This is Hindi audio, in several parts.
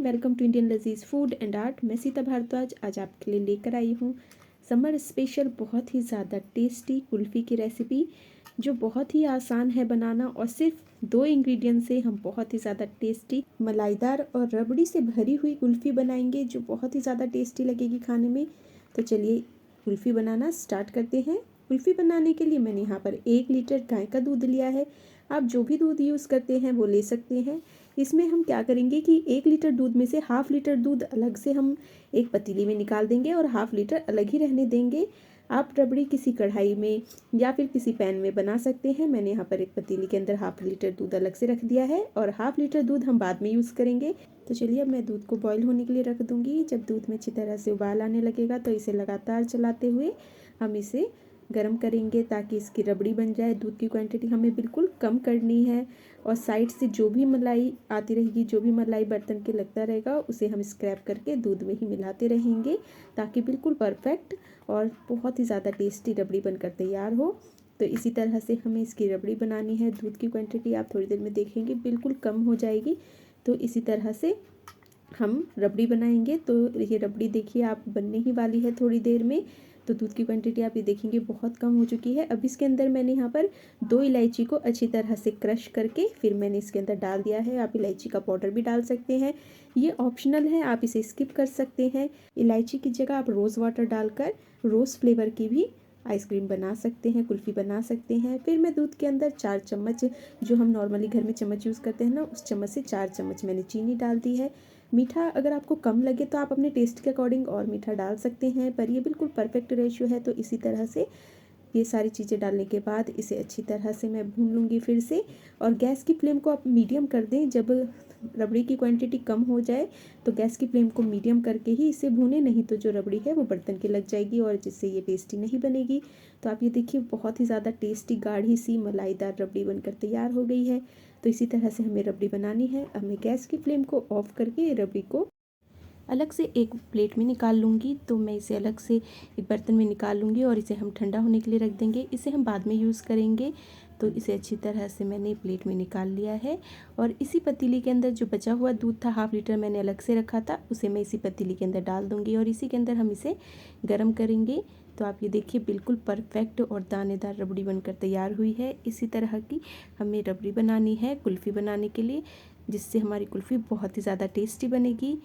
वेलकम टू इंडियन लजीज फूड एंड आर्ट। मैं सीता भारद्वाज आज आपके लिए लेकर आई हूँ समर स्पेशल बहुत ही ज़्यादा टेस्टी कुल्फ़ी की रेसिपी, जो बहुत ही आसान है बनाना और सिर्फ 2 इंग्रेडिएंट से हम बहुत ही ज़्यादा टेस्टी मलाईदार और रबड़ी से भरी हुई कुल्फ़ी बनाएंगे, जो बहुत ही ज़्यादा टेस्टी लगेगी खाने में। तो चलिए कुल्फ़ी बनाना स्टार्ट करते हैं। कुल्फ़ी बनाने के लिए मैंने यहाँ पर 1 लीटर गाय का दूध लिया है। आप जो भी दूध यूज़ करते हैं वो ले सकते हैं। इसमें हम क्या करेंगे कि 1 लीटर दूध में से हाफ़ लीटर दूध अलग से हम एक पतीली में निकाल देंगे और हाफ़ लीटर अलग ही रहने देंगे। आप रबड़ी किसी कढ़ाई में या फिर किसी पैन में बना सकते हैं। मैंने यहाँ पर एक पतीली के अंदर हाफ़ लीटर दूध अलग से रख दिया है और हाफ़ लीटर दूध हम बाद में यूज़ करेंगे। तो चलिए अब मैं दूध को बॉईल होने के लिए रख दूँगी। जब दूध में अच्छी तरह से उबाल आने लगेगा तो इसे लगातार चलाते हुए हम इसे गरम करेंगे ताकि इसकी रबड़ी बन जाए। दूध की क्वांटिटी हमें बिल्कुल कम करनी है और साइड से जो भी मलाई आती रहेगी, जो भी मलाई बर्तन के लगता रहेगा, उसे हम स्क्रैप करके दूध में ही मिलाते रहेंगे ताकि बिल्कुल परफेक्ट और बहुत ही ज़्यादा टेस्टी रबड़ी बनकर तैयार हो। तो इसी तरह से हमें इसकी रबड़ी बनानी है। दूध की क्वांटिटी आप थोड़ी देर में देखेंगे बिल्कुल कम हो जाएगी। तो इसी तरह से हम रबड़ी बनाएंगे। तो ये रबड़ी देखिए आप बनने ही वाली है थोड़ी देर में। तो दूध की क्वांटिटी आप ये देखेंगे बहुत कम हो चुकी है। अब इसके अंदर मैंने यहाँ पर 2 इलायची को अच्छी तरह से क्रश करके फिर मैंने इसके अंदर डाल दिया है। आप इलायची का पाउडर भी डाल सकते हैं, ये ऑप्शनल है, आप इसे स्किप कर सकते हैं। इलायची की जगह आप रोज़ वाटर डालकर रोज़ फ्लेवर की भी आइसक्रीम बना सकते हैं, कुल्फ़ी बना सकते हैं। फिर मैं दूध के अंदर 4 चम्मच, जो हम नॉर्मली घर में चम्मच यूज़ करते हैं ना, उस चम्मच से 4 चम्मच मैंने चीनी डाल दी है। मीठा अगर आपको कम लगे तो आप अपने टेस्ट के अकॉर्डिंग और मीठा डाल सकते हैं, पर ये बिल्कुल परफेक्ट रेशियो है। तो इसी तरह से ये सारी चीज़ें डालने के बाद इसे अच्छी तरह से मैं भून लूँगी फिर से। और गैस की फ्लेम को आप मीडियम कर दें। जब रबड़ी की क्वांटिटी कम हो जाए तो गैस की फ्लेम को मीडियम करके ही इसे भूनें, नहीं तो जो रबड़ी है वो बर्तन के लग जाएगी और जिससे ये टेस्टी नहीं बनेगी। तो आप ये देखिए बहुत ही ज़्यादा टेस्टी गाढ़ी सी मलाईदार रबड़ी बनकर तैयार हो गई है। तो इसी तरह से हमें रबड़ी बनानी है। अब मैं गैस की फ्लेम को ऑफ करके रबड़ी को अलग से एक प्लेट में निकाल लूँगी। तो मैं इसे अलग से एक बर्तन में निकाल लूँगी और इसे हम ठंडा होने के लिए रख देंगे। इसे हम बाद में यूज़ करेंगे। तो इसे अच्छी तरह से मैंने प्लेट में निकाल लिया है और इसी पतीली के अंदर जो बचा हुआ दूध था हाफ़ लीटर मैंने अलग से रखा था, उसे मैं इसी पतीली के अंदर डाल दूँगी और इसी के अंदर हम इसे गर्म करेंगे। तो आप ये देखिए बिल्कुल परफेक्ट और दानेदार रबड़ी बनकर तैयार हुई है। इसी तरह की हमें रबड़ी बनानी है कुल्फ़ी बनाने के लिए, जिससे हमारी कुल्फ़ी बहुत ही ज़्यादा टेस्टी बनेगी।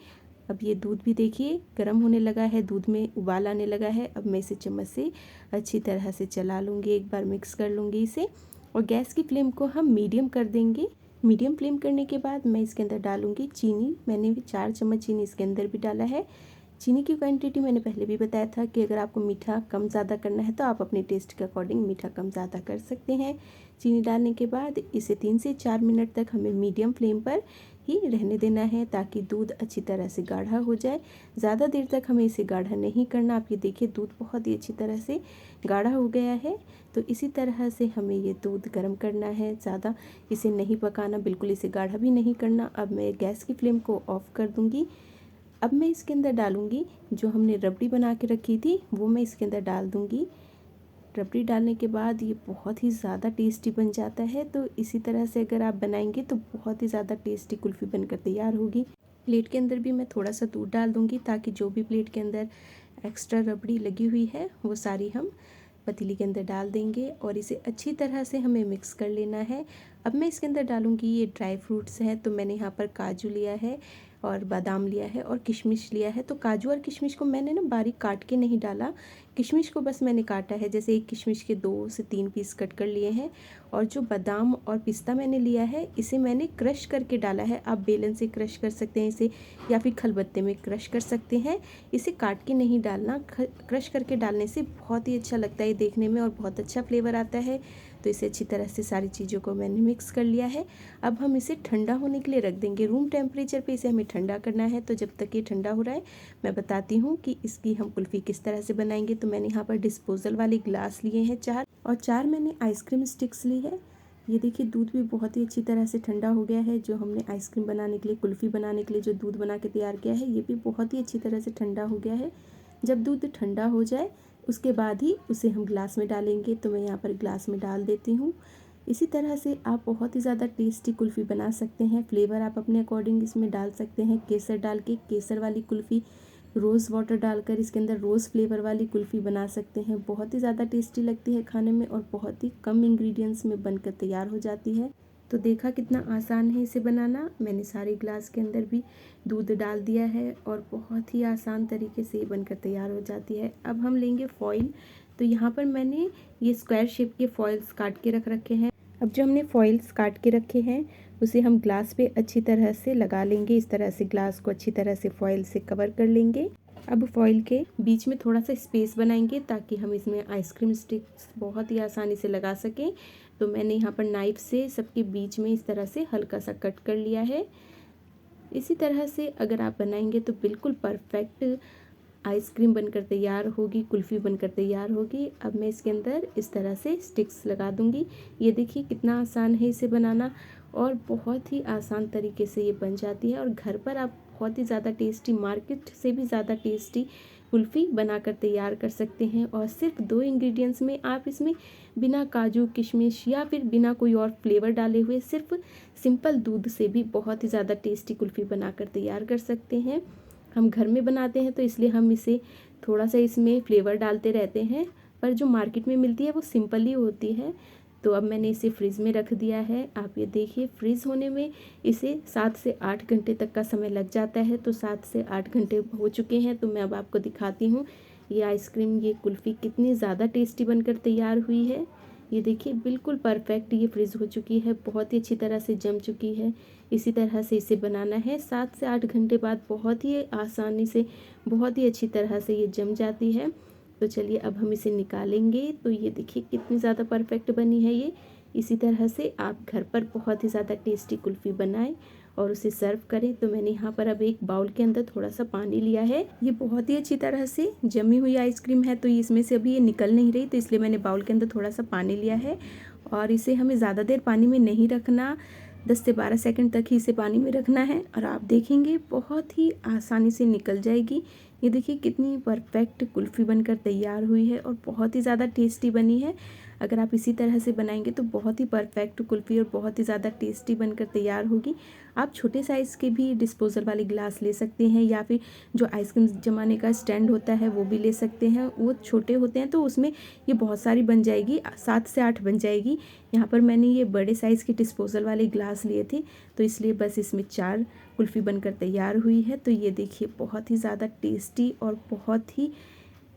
अब ये दूध भी देखिए गर्म होने लगा है, दूध में उबाल आने लगा है। अब मैं इसे चम्मच से अच्छी तरह से चला लूँगी, एक बार मिक्स कर लूँगी इसे और गैस की फ्लेम को हम मीडियम कर देंगे। मीडियम फ्लेम करने के बाद मैं इसके अंदर डालूँगी चीनी। मैंने 4 चम्मच चीनी इसके अंदर भी डाला है। चीनी की क्वांटिटी मैंने पहले भी बताया था कि अगर आपको मीठा कम ज़्यादा करना है तो आप अपने टेस्ट के अकॉर्डिंग मीठा कम ज़्यादा कर सकते हैं। चीनी डालने के बाद इसे 3 से 4 मिनट तक हमें मीडियम फ्लेम पर ही रहने देना है ताकि दूध अच्छी तरह से गाढ़ा हो जाए। ज़्यादा देर तक हमें इसे गाढ़ा नहीं करना। आप ये देखिए दूध बहुत ही अच्छी तरह से गाढ़ा हो गया है। तो इसी तरह से हमें ये दूध गर्म करना है, ज़्यादा इसे नहीं पकाना, बिल्कुल इसे गाढ़ा भी नहीं करना। अब मैं गैस की फ्लेम को ऑफ़ कर दूँगी। अब मैं इसके अंदर डालूँगी जो हमने रबड़ी बना के रखी थी, वो मैं इसके अंदर डाल दूँगी। रबड़ी डालने के बाद ये बहुत ही ज़्यादा टेस्टी बन जाता है। तो इसी तरह से अगर आप बनाएंगे तो बहुत ही ज़्यादा टेस्टी कुल्फ़ी बनकर तैयार होगी। प्लेट के अंदर भी मैं थोड़ा सा दूध डाल दूँगी ताकि जो भी प्लेट के अंदर एक्स्ट्रा रबड़ी लगी हुई है वो सारी हम पतीली के अंदर डाल देंगे और इसे अच्छी तरह से हमें मिक्स कर लेना है। अब मैं इसके अंदर डालूँगी ये ड्राई फ्रूट्स हैं। तो मैंने यहाँ पर काजू लिया है और बादाम लिया है और किशमिश लिया है। तो काजू और किशमिश को मैंने ना बारीक काट के नहीं डाला, किशमिश को बस मैंने काटा है, जैसे एक किशमिश के 2 से 3 पीस कट कर लिए हैं। और जो बादाम और पिस्ता मैंने लिया है इसे मैंने क्रश करके डाला है। आप बेलन से क्रश कर सकते हैं इसे या फिर खलबत्ते में क्रश कर सकते हैं। इसे काट के नहीं डालना, क्रश करके डालने से बहुत ही अच्छा लगता है देखने में और बहुत अच्छा फ्लेवर आता है। तो इसे अच्छी तरह से सारी चीज़ों को मैंने मिक्स कर लिया है। अब हम इसे ठंडा होने के लिए रख देंगे। रूम टेम्परेचर पे इसे हमें ठंडा करना है। तो जब तक ये ठंडा हो रहा है मैं बताती हूँ कि इसकी हम कुल्फ़ी किस तरह से बनाएंगे। तो मैंने यहाँ पर डिस्पोजल वाले ग्लास लिए हैं 4 और 4 मैंने आइसक्रीम स्टिक्स ली है। ये देखिए दूध भी बहुत ही अच्छी तरह से ठंडा हो गया है। जो हमने आइसक्रीम बनाने के लिए, कुल्फ़ी बनाने के लिए जो दूध बना के तैयार किया है, ये भी बहुत ही अच्छी तरह से ठंडा हो गया है। जब दूध ठंडा हो जाए उसके बाद ही उसे हम ग्लास में डालेंगे। तो मैं यहाँ पर ग्लास में डाल देती हूँ। इसी तरह से आप बहुत ही ज़्यादा टेस्टी कुल्फ़ी बना सकते हैं। फ्लेवर आप अपने अकॉर्डिंग इसमें डाल सकते हैं। केसर डाल के केसर वाली कुल्फ़ी, रोज़ वाटर डालकर इसके अंदर रोज़ फ्लेवर वाली कुल्फ़ी बना सकते हैं। बहुत ही ज़्यादा टेस्टी लगती है खाने में और बहुत ही कम इंग्रेडिएंट्स में बनकर तैयार हो जाती है। तो देखा कितना आसान है इसे बनाना। मैंने सारे ग्लास के अंदर भी दूध डाल दिया है और बहुत ही आसान तरीके से ये बनकर तैयार हो जाती है। अब हम लेंगे फॉइल। तो यहाँ पर मैंने ये स्क्वायर शेप के फॉइल्स काट के रख रखे हैं। अब जो हमने फॉइल्स काट के रखे हैं उसे हम ग्लास पे अच्छी तरह से लगा लेंगे। इस तरह से ग्लास को अच्छी तरह से फॉइल से कवर कर लेंगे। अब फॉइल के बीच में थोड़ा सा स्पेस बनाएंगे ताकि हम इसमें आइसक्रीम स्टिक्स बहुत ही आसानी से लगा सकें। तो मैंने यहाँ पर नाइफ से सबके बीच में इस तरह से हल्का सा कट कर लिया है। इसी तरह से अगर आप बनाएंगे तो बिल्कुल परफेक्ट आइसक्रीम बनकर तैयार होगी, कुल्फ़ी बनकर तैयार होगी। अब मैं इसके अंदर इस तरह से स्टिक्स लगा दूंगी। ये देखिए कितना आसान है इसे बनाना और बहुत ही आसान तरीके से ये बन जाती है और घर पर आप बहुत ही ज़्यादा टेस्टी, मार्केट से भी ज़्यादा टेस्टी कुल्फ़ी बनाकर तैयार कर सकते हैं। और सिर्फ 2 इंग्रेडिएंट्स में आप इसमें बिना काजू किशमिश या फिर बिना कोई और फ्लेवर डाले हुए सिर्फ सिंपल दूध से भी बहुत ही ज़्यादा टेस्टी कुल्फ़ी बनाकर तैयार कर सकते हैं। हम घर में बनाते हैं तो इसलिए हम इसे थोड़ा सा इसमें फ्लेवर डालते रहते हैं, पर जो मार्केट में मिलती है वो सिंपल ही होती है। तो अब मैंने इसे फ्रिज में रख दिया है। आप ये देखिए फ्रीज़ होने में इसे 7 से 8 घंटे तक का समय लग जाता है। तो 7 से 8 घंटे हो चुके हैं। तो मैं अब आपको दिखाती हूँ ये आइसक्रीम, ये कुल्फ़ी कितनी ज़्यादा टेस्टी बनकर तैयार हुई है। ये देखिए बिल्कुल परफेक्ट ये फ्रीज़ हो चुकी है, बहुत ही अच्छी तरह से जम चुकी है। इसी तरह से इसे बनाना है। 7 से 8 घंटे बाद बहुत ही आसानी से, बहुत ही अच्छी तरह से ये जम जाती है। तो चलिए अब हम इसे निकालेंगे। तो ये देखिए कितनी ज़्यादा परफेक्ट बनी है ये। इसी तरह से आप घर पर बहुत ही ज़्यादा टेस्टी कुल्फ़ी बनाएं और उसे सर्व करें। तो मैंने यहाँ पर अब एक बाउल के अंदर थोड़ा सा पानी लिया है। ये बहुत ही अच्छी तरह से जमी हुई आइसक्रीम है तो इसमें से अभी ये निकल नहीं रही, तो इसलिए मैंने बाउल के अंदर थोड़ा सा पानी लिया है। और इसे हमें ज़्यादा देर पानी में नहीं रखना, 10 से 12 सेकंड तक ही इसे पानी में रखना है और आप देखेंगे बहुत ही आसानी से निकल जाएगी। ये देखिए कितनी परफेक्ट कुल्फ़ी बनकर तैयार हुई है और बहुत ही ज़्यादा टेस्टी बनी है। अगर आप इसी तरह से बनाएंगे तो बहुत ही परफेक्ट कुल्फ़ी और बहुत ही ज़्यादा टेस्टी बनकर तैयार होगी। आप छोटे साइज़ के भी डिस्पोज़ल वाले ग्लास ले सकते हैं या फिर जो आइसक्रीम जमाने का स्टैंड होता है वो भी ले सकते हैं। वो छोटे होते हैं तो उसमें ये बहुत सारी बन जाएगी, 7 से 8 बन जाएगी। यहाँ पर मैंने ये बड़े साइज़ के डिस्पोज़ल वाले ग्लास लिए थे तो इसलिए बस इसमें 4 कुल्फ़ी बनकर तैयार हुई है। तो ये देखिए बहुत ही ज़्यादा टेस्टी और बहुत ही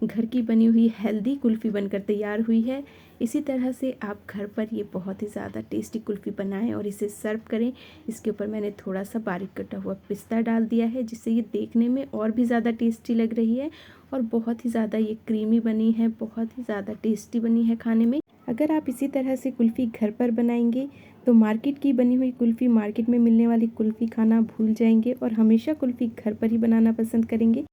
घर की बनी हुई हेल्दी कुल्फ़ी बनकर तैयार हुई है। इसी तरह से आप घर पर ये बहुत ही ज़्यादा टेस्टी कुल्फ़ी बनाएं और इसे सर्व करें। इसके ऊपर मैंने थोड़ा सा बारीक कटा हुआ पिस्ता डाल दिया है जिससे ये देखने में और भी ज़्यादा टेस्टी लग रही है और बहुत ही ज़्यादा ये क्रीमी बनी है, बहुत ही ज़्यादा टेस्टी बनी है खाने में। अगर आप इसी तरह से कुल्फ़ी घर पर बनाएंगे तो मार्केट की बनी हुई कुल्फ़ी, मार्केट में मिलने वाली कुल्फ़ी खाना भूल जाएंगे और हमेशा कुल्फ़ी घर पर ही बनाना पसंद करेंगे।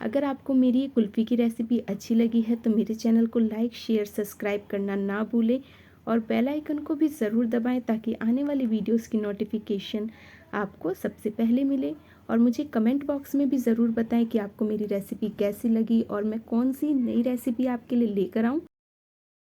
अगर आपको मेरी कुल्फ़ी की रेसिपी अच्छी लगी है तो मेरे चैनल को लाइक, शेयर, सब्सक्राइब करना ना भूलें और बेल आइकन को भी ज़रूर दबाएं ताकि आने वाली वीडियोस की नोटिफिकेशन आपको सबसे पहले मिले। और मुझे कमेंट बॉक्स में भी ज़रूर बताएं कि आपको मेरी रेसिपी कैसी लगी और मैं कौन सी नई रेसिपी आपके लिए लेकर आऊँ।